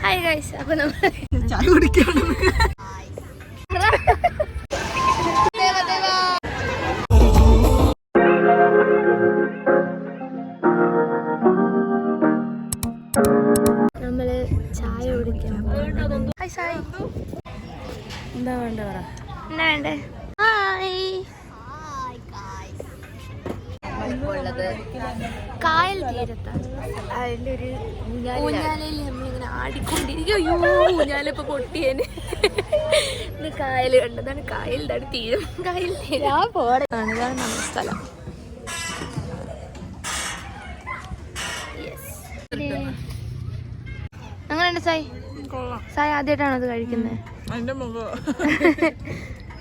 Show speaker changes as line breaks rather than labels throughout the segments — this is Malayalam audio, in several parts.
ഹായ് ഗൈസ്, അപ്പോൾ നമ്മൾ
ചായ കുടിക്കാണ്.
നമ്മള് ചായ കുടിക്കാൻ. ഹായ് സായ്,
എന്താ വേണ്ട പറ.
എന്നാ വേണ്ടേ? ഹായ്. കായൽ തീരത്താണ്. അതിലൊരു ഊഞ്ഞാലയിൽ നമ്മളിങ്ങനെ ആടിക്കൊണ്ടിരിക്കും. അയ്യോ, ഊഞ്ഞാലിപ്പോ പൊട്ടിയേന്. ഇത് കായൽ കണ്ടതാണ്. കായലിലാണ് തീരം. കായൽ തീരാണ്. ഇതാണ് നമ്മുടെ സ്ഥലം. അങ്ങനെയുണ്ട് സായ്? സായ് ആദ്യമായിട്ടാണോ അത് കഴിക്കുന്നത്?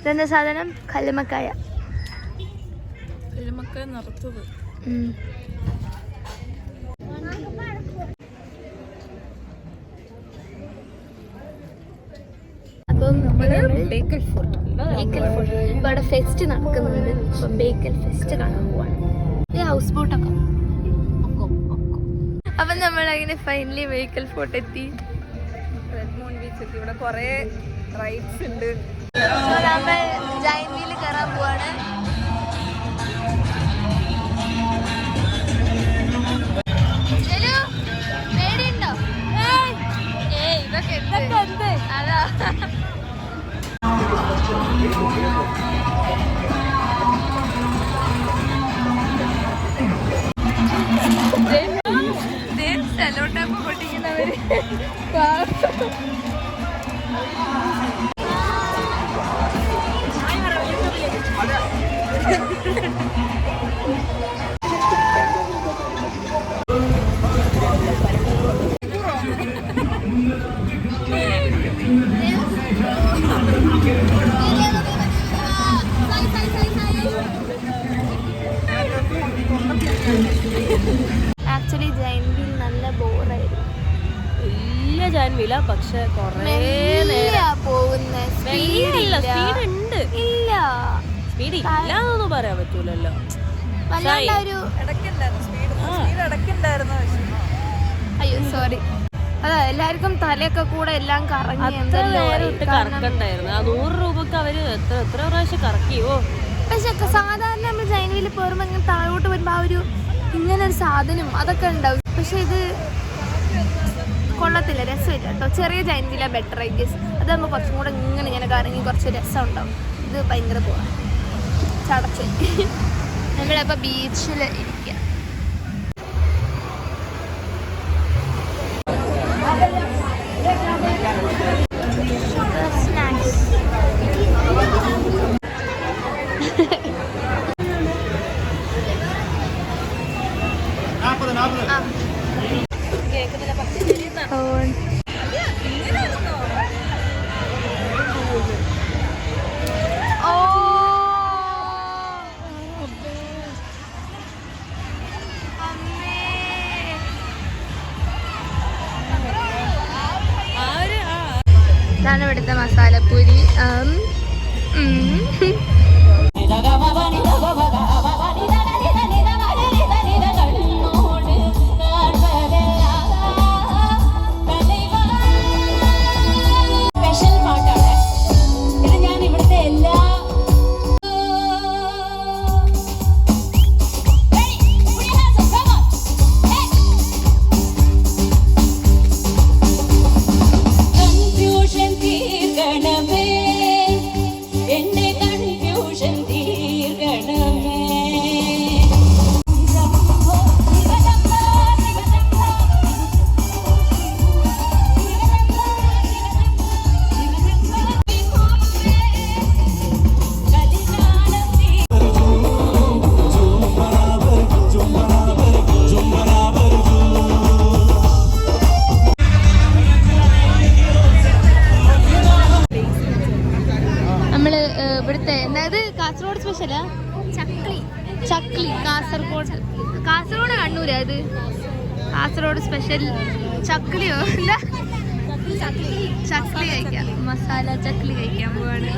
ഇതെന്താ സാധനം? കല്ലുമക്കായ. അപ്പം ബേക്കൽ ഫോർട്ട് ഇവിടെ ഫെസ്റ്റ് നടക്കുന്നുണ്ട്. അപ്പം ബേക്കൽ ഫെസ്റ്റ് കാണാൻ പോവാണ്. ഈ ഹൗസ് ബോട്ടൊക്കെ. അപ്പം നമ്മളങ്ങനെ ഫൈനലി ബേക്കൽ ഫോർട്ട് എത്തി.
റെഡ് മൂൺ ബീച്ച് എത്തി. ഇവിടെ കുറെ റൈഡ്സ് ഉണ്ട്.
നമ്മൾ ജൈന്റ് വീല് കയറാൻ പോവാണ്. അതാ സെലോട്ടാപ്പ് പൊട്ടിക്കുന്നവര്. ആക്ച്വലി ജൈന്റ് വീൽ നല്ല ബോറായിരുന്നു.
വലിയ ജൈന്റ് വീലാ, പക്ഷെ കൊറേ
പോകുന്ന സ്പീഡ് ഇല്ല.
സ്പീഡ് ഇല്ലാന്നൊന്നും പറയാൻ പറ്റൂലല്ലോ.
അയ്യോ സോറി. അതാ എല്ലാവർക്കും തലയൊക്കെ കൂടെ എല്ലാം കറങ്ങി.
കറക്കണ്ടായിരുന്നു. ആ 100 രൂപക്ക് അവര് എത്ര പ്രാവശ്യം കറക്കിയോ.
പക്ഷെ സാധാരണ നമ്മൾ ജൈന്റ് വീലിൽ പോരുമ്പോ ഇങ്ങനെ താഴോട്ട് വരുമ്പോ ആ ഒരു ഇങ്ങനെ ഒരു സാധനം അതൊക്കെ ഉണ്ടാവും. പക്ഷെ ഇത് കൊള്ളത്തില്ല, രസമില്ല കേട്ടോ. ചെറിയ ജൈന്റ് വീലാ ബെറ്റർ ഐ ഗസ്. അതാകുമ്പോൾ കുറച്ചും കൂടെ ഇങ്ങനെ കറങ്ങി കുറച്ച് രസം ഉണ്ടാവും. ഇത് ഭയങ്കര പോവാ ചടച്ച്. നമ്മളിപ്പോൾ ബീച്ചിൽ ഇരിക്കുക. ഇതാണ് ഇവിടുത്തെ മസാലപ്പൂരി. ഇവിടുത്തെ അതായത് കാസർഗോഡ് സ്പെഷ്യലാ ചക്ലി. കാസർഗോഡ് കണ്ണൂരാ ഇത്. കാസർഗോഡ് സ്പെഷ്യൽ ചക്ലിയോ എന്താ? ചക്ലി കഴിക്കാം. മസാല ചക്ലി കഴിക്കാൻ പോവാണ്.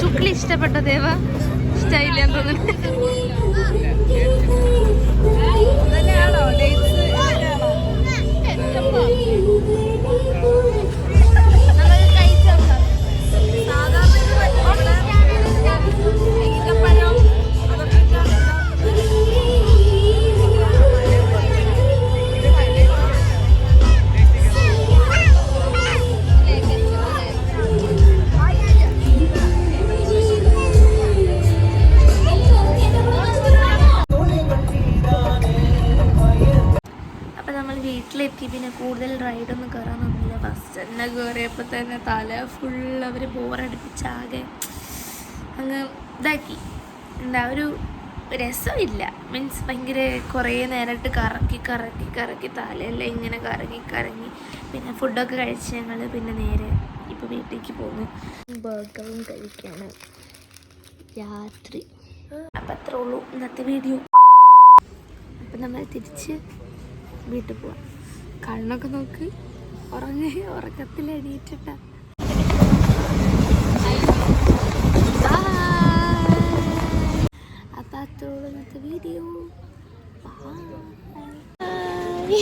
ചുക്ലി ഇഷ്ടപ്പെട്ട ദേവ? ഇഷ്ടമായില്ലെന്ന് തോന്നുന്നു. വീട്ടിലെത്തി. പിന്നെ കൂടുതൽ റൈഡൊന്നും കയറാൻ നിന്നില്ല. ഫസ്റ്റ് തന്നെ കയറിയപ്പോൾ തന്നെ തല ഫുൾ അവർ ബോറടിപ്പിച്ചാകെ അങ്ങ് ഇതാക്കി. എന്താ ഒരു രസമില്ല. മീൻസ് ഭയങ്കര കുറേ നേരമായിട്ട് കറക്കി തലയെല്ലാം ഇങ്ങനെ കറങ്ങി. പിന്നെ ഫുഡൊക്കെ കഴിച്ച് ഞങ്ങൾ പിന്നെ നേരെ ഇപ്പോൾ വീട്ടിലേക്ക് പോകുന്നു. ബർഗറും കഴിക്കാണ് രാത്രി. അപ്പം അത്രേ ഉള്ളൂ ഇന്നത്തെ വീഡിയോ. അപ്പം നമ്മൾ തിരിച്ച് വീട്ടിൽ പോവാം. കണ്ണൊക്കെ നോക്ക്, ഉറക്കത്തിൽ എണീറ്റിട്ട. അപ്പം അത്രേ ഉള്ളൂ ഇന്നത്തെ വീഡിയോ. ബൈ.